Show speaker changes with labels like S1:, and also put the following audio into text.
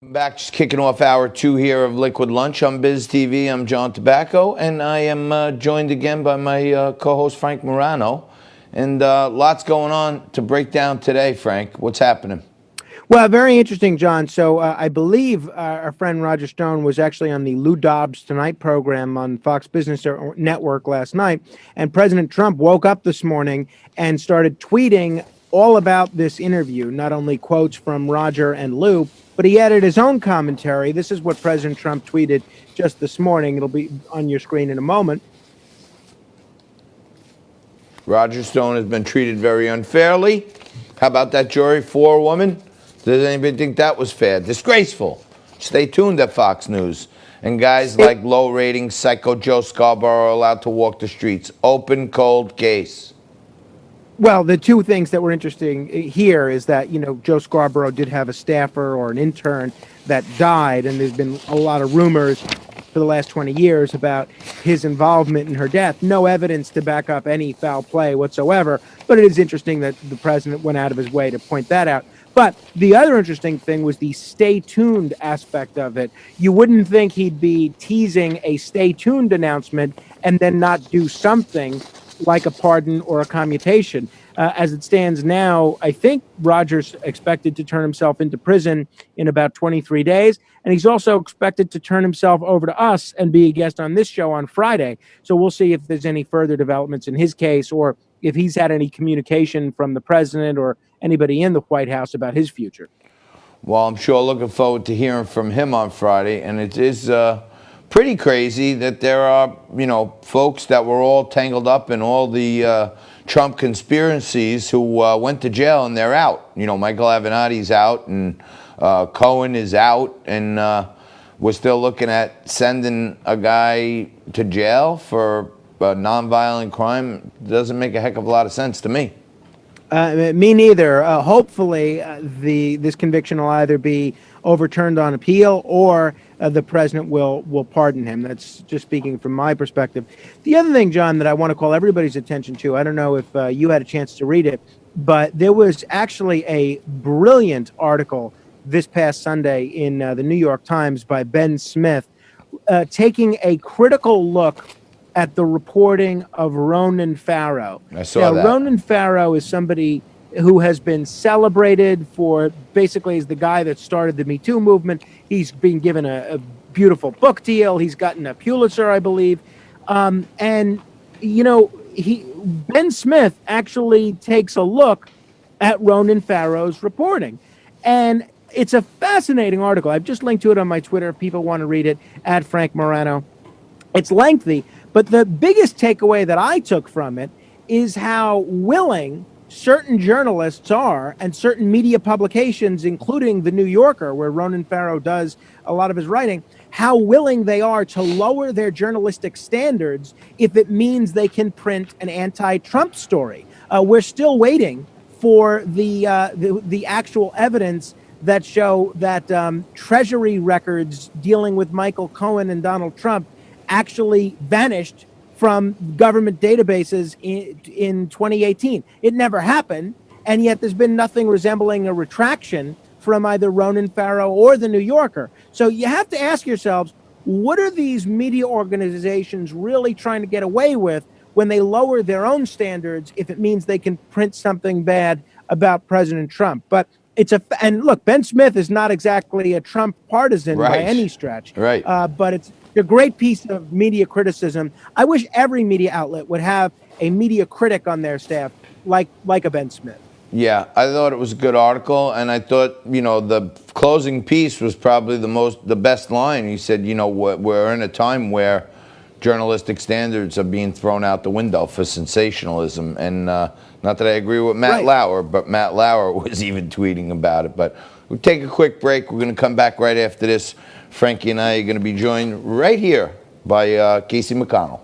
S1: Back, just kicking off hour 2 here of Liquid Lunch on Biz TV. I'm John Tobacco, and I am joined again by my co-host Frank Morano. And lots going on to break down today, Frank. What's happening?
S2: Well, very interesting, John. So I believe our friend Roger Stone was actually on the Lou Dobbs Tonight program on Fox Business Network last night, and President Trump woke up this morning and started tweeting all about this interview, not only quotes from Roger and Lou, but he added his own commentary. This is what President Trump tweeted just this morning. It'll be on your screen in a moment.
S1: Roger Stone has been treated very unfairly. How about that jury? Forewoman? Does anybody think that was fair? Disgraceful. Stay tuned at Fox News. And guys like low-rating Psycho Joe Scarborough are allowed to walk the streets. Open, cold case.
S2: Well, the two things that were interesting here is that, Joe Scarborough did have a staffer or an intern that died, and there's been a lot of rumors for the last 20 years about his involvement in her death. No evidence to back up any foul play whatsoever, but it is interesting that the president went out of his way to point that out. But the other interesting thing was the stay tuned aspect of it. You wouldn't think he'd be teasing a stay tuned announcement and then not do something like a pardon or a commutation. As it stands now, I think Roger's expected to turn himself into prison in about 23 days. And he's also expected to turn himself over to us and be a guest on this show on Friday. So we'll see if there's any further developments in his case or if he's had any communication from the president or anybody in the White House about his future.
S1: Well, I'm sure looking forward to hearing from him on Friday. And it is pretty crazy that there are, folks that were all tangled up in all the Trump conspiracies who went to jail and they're out. Michael Avenatti's out and Cohen is out, and we're still looking at sending a guy to jail for a nonviolent crime. Doesn't make a heck of a lot of sense to me.
S2: Me neither. Hopefully, this conviction will either be overturned on appeal or the president will pardon him. That's just speaking from my perspective. The other thing, John, that I want to call everybody's attention to, I don't know if you had a chance to read it, but there was actually a brilliant article this past Sunday in the New York Times by Ben Smith taking a critical look at the reporting of Ronan Farrow.
S1: I saw that.
S2: Ronan Farrow is somebody who has been celebrated for basically as the guy that started the Me Too movement. He's been given a beautiful book deal. He's gotten a Pulitzer, I believe. Ben Smith actually takes a look at Ronan Farrow's reporting. And it's a fascinating article. I've just linked to it on my Twitter if people want to read it, at Frank Morano. It's lengthy, but the biggest takeaway that I took from it is how willing certain journalists are and certain media publications, including The New Yorker, where Ronan Farrow does a lot of his writing, how willing they are to lower their journalistic standards if it means they can print an anti-Trump story. We're still waiting for the actual evidence that show that Treasury records dealing with Michael Cohen and Donald Trump actually vanished from government databases in 2018. It never happened, and yet there's been nothing resembling a retraction from either Ronan Farrow or The New Yorker. So you have to ask yourselves, what are these media organizations really trying to get away with when they lower their own standards if it means they can print something bad about President Trump? But and look, Ben Smith is not exactly a Trump partisan by any stretch.
S1: Right.
S2: But it's a great piece of media criticism. I wish every media outlet would have a media critic on their staff like a Ben Smith.
S1: Yeah, I thought it was a good article, and I thought, the closing piece was probably the best line. He said, we're in a time where journalistic standards are being thrown out the window for sensationalism. And not that I agree with Matt Lauer, but Matt Lauer was even tweeting about it. But we'll take a quick break. We're going to come back right after this. Frankie and I are going to be joined right here by Casey McConnell.